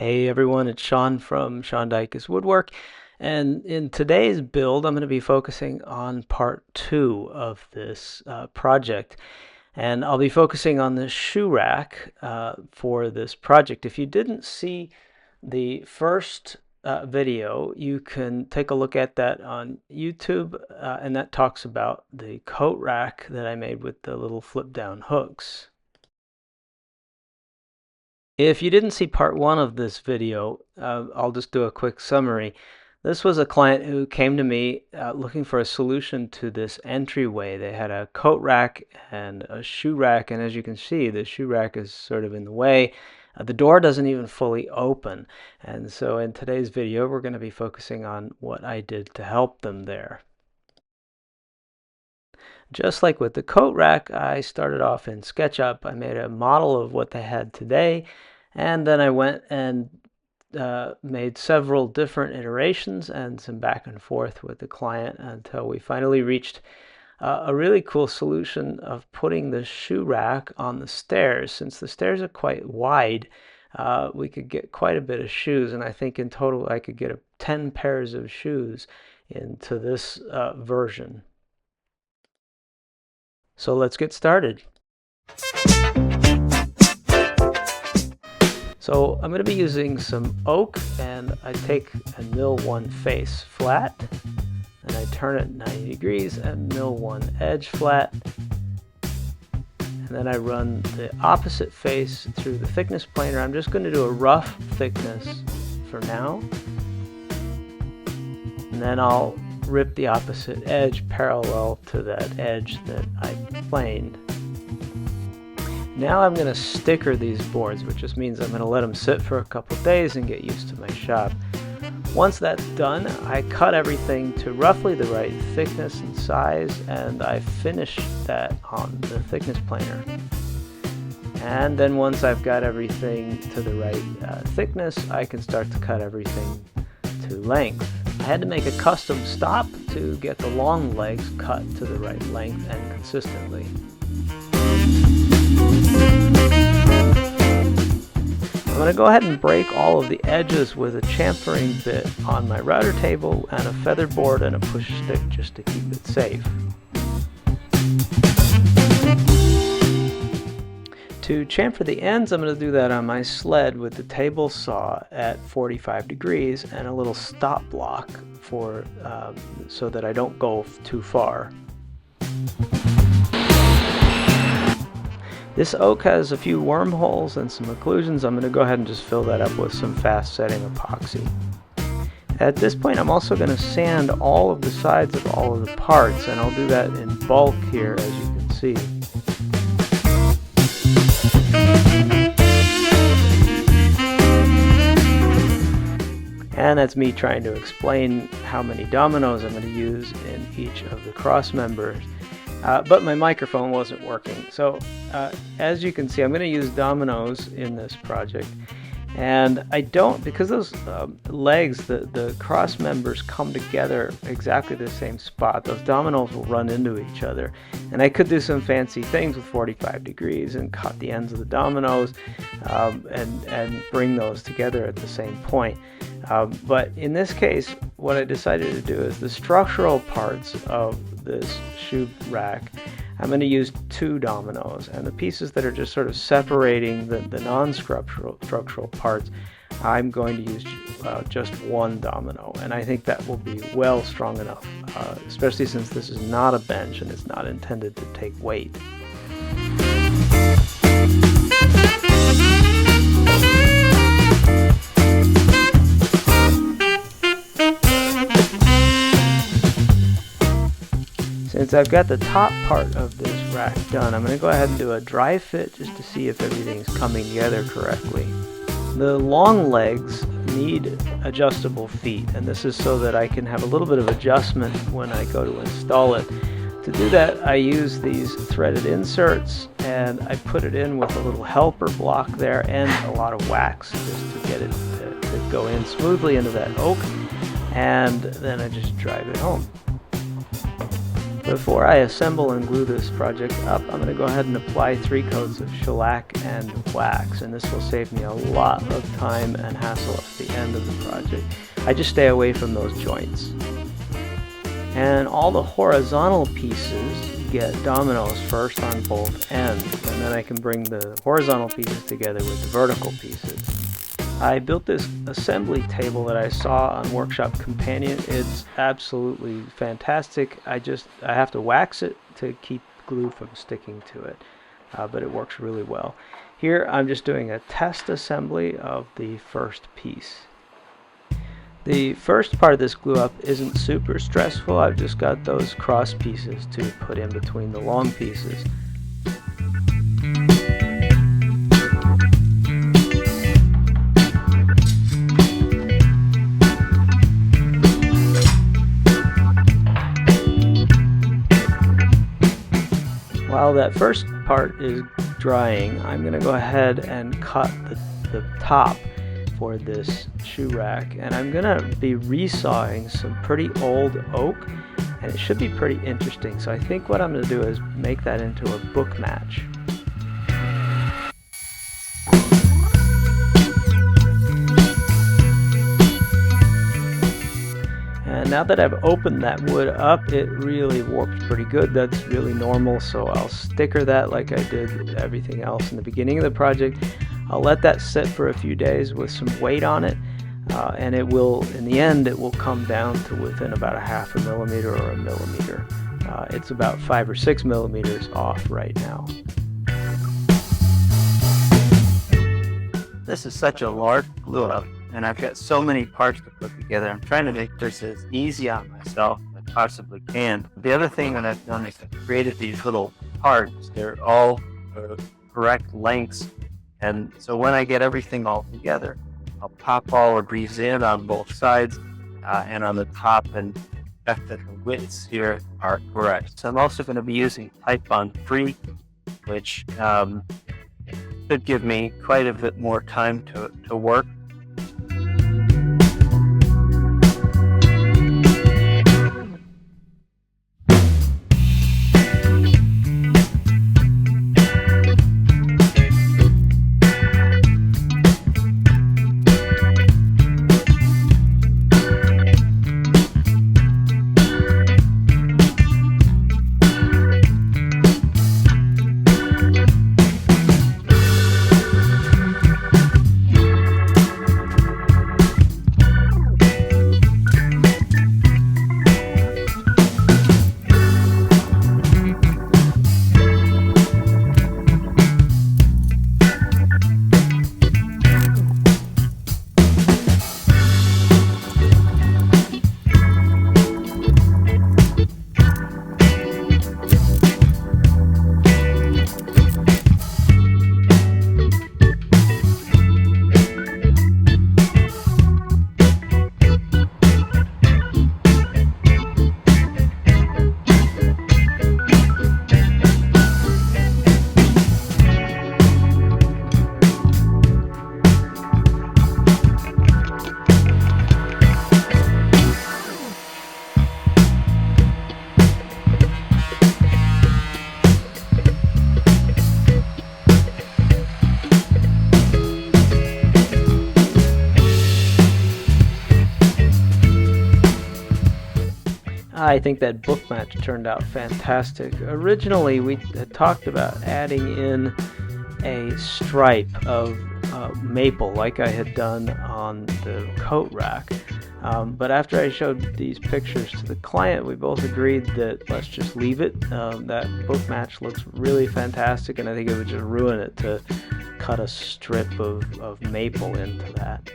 Hey everyone, it's Sean from Sean Dykes Woodwork, and in today's build I'm going to be focusing on part 2 of this project, and I'll be focusing on the shoe rack for this project. If you didn't see the first video, you can take a look at that on YouTube, and that talks about the coat rack that I made with the little flip down hooks. If you didn't see part 1 of this video, I'll just do a quick summary. This was a client who came to me looking for a solution to this entryway. They had a coat rack and a shoe rack, and as you can see, the shoe rack is sort of in the way. The door doesn't even fully open, and so in today's video we're going to be focusing on what I did to help them there. Just like with the coat rack, I started off in SketchUp. I made a model of what they had today, and then I went and made several different iterations and some back and forth with the client until we finally reached a really cool solution of putting the shoe rack on the stairs. Since the stairs are quite wide, we could get quite a bit of shoes, and I think in total I could get 10 pairs of shoes into this version. So let's get started. So I'm going to be using some oak, and I take and mill one face flat, and I turn it 90 degrees and mill one edge flat, and then I run the opposite face through the thickness planer. I'm just going to do a rough thickness for now, and then I'll rip the opposite edge parallel to that edge that I planed. Now I'm going to sticker these boards, which just means I'm going to let them sit for a couple days and get used to my shop. Once that's done, I cut everything to roughly the right thickness and size, and I finish that on the thickness planer. And then once I've got everything to the right thickness, I can start to cut everything to length. I had to make a custom stop to get the long legs cut to the right length and consistently. I'm going to go ahead and break all of the edges with a chamfering bit on my router table and a feather board and a push stick just to keep it safe. To chamfer the ends, I'm going to do that on my sled with the table saw at 45 degrees and a little stop block for so that I don't go too far. This oak has a few wormholes and some occlusions. I'm going to go ahead and just fill that up with some fast setting epoxy. At this point, I'm also going to sand all of the sides of all of the parts, and I'll do that in bulk here, as you can see. And that's me trying to explain how many dominoes I'm going to use in each of the cross members. But my microphone wasn't working. So as you can see, I'm going to use dominoes in this project. And I don't, because those legs, the cross members come together exactly the same spot, those dominoes will run into each other. And I could do some fancy things with 45 degrees and cut the ends of the dominoes and bring those together at the same point. But in this case, what I decided to do is the structural parts of this shoe rack, I'm going to use 2 dominoes, and the pieces that are just sort of separating the non-structural parts, I'm going to use just 1 domino, and I think that will be well strong enough, especially since this is not a bench and it's not intended to take weight. Since I've got the top part of this rack done, I'm going to go ahead and do a dry fit just to see if everything's coming together correctly. The long legs need adjustable feet, and this is so that I can have a little bit of adjustment when I go to install it. To do that, I use these threaded inserts, and I put it in with a little helper block there and a lot of wax just to get it to go in smoothly into that oak, and then I just drive it home. Before I assemble and glue this project up, I'm going to go ahead and apply 3 coats of shellac and wax, and this will save me a lot of time and hassle at the end of the project. I just stay away from those joints. And all the horizontal pieces get dominoes first on both ends, and then I can bring the horizontal pieces together with the vertical pieces. I built this assembly table that I saw on Workshop Companion. It's absolutely fantastic. I have to wax it to keep glue from sticking to it, but it works really well. Here I'm just doing a test assembly of the first piece. The first part of this glue up isn't super stressful. I've just got those cross pieces to put in between the long pieces. While that first part is drying, I'm going to go ahead and cut the top for this shoe rack, and I'm going to be resawing some pretty old oak, and it should be pretty interesting. So I think what I'm going to do is make that into a book match. And now that I've opened that wood up, it really warps pretty good. That's really normal, so I'll sticker that like I did everything else in the beginning of the project. I'll let that sit for a few days with some weight on it, and it will, in the end, it will come down to within about 1/2 millimeter or 1 millimeter. It's about 5 or 6 millimeters off right now. This is such a large glue up, and I've got so many parts to put together. I'm trying to make this as easy on myself as I possibly can. The other thing that I've done is I've created these little parts. They're all correct lengths, and so when I get everything all together, I'll pop all of these in on both sides and on the top, and check that the widths here are correct. So I'm also going to be using Type-on 3, which should give me quite a bit more time to work. I think that book match turned out fantastic. Originally, we had talked about adding in a stripe of maple like I had done on the coat rack. But after I showed these pictures to the client, we both agreed that let's just leave it. That book match looks really fantastic, and I think it would just ruin it to cut a strip of maple into that.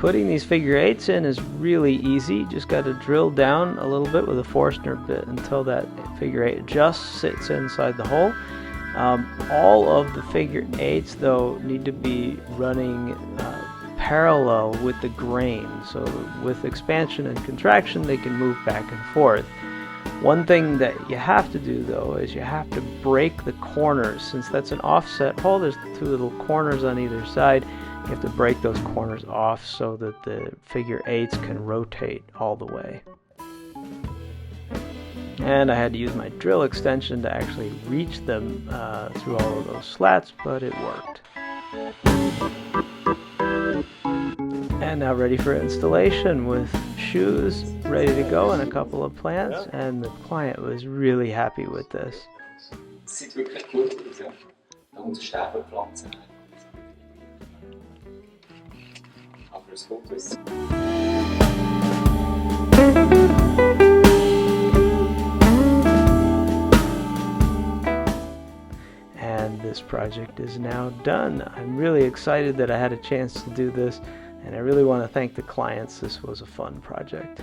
Putting these figure eights in is really easy. Just got to drill down a little bit with a Forstner bit until that figure eight just sits inside the hole. All of the figure eights though need to be running parallel with the grain, so with expansion and contraction they can move back and forth. One thing that you have to do though is you have to break the corners. Since that's an offset hole, there's two little corners on either side. You have to break those corners off so that the figure eights can rotate all the way. And I had to use my drill extension to actually reach them through all of those slats, but it worked. And now ready for installation with shoes ready to go and a couple of plants, and the client was really happy with this. Sieht wirklich gut aus, ja. Da muss ich Stapelpflanzen rein. Aber das Foto ist. And this project is now done. I'm really excited that I had a chance to do this, and I really want to thank the clients. This was a fun project.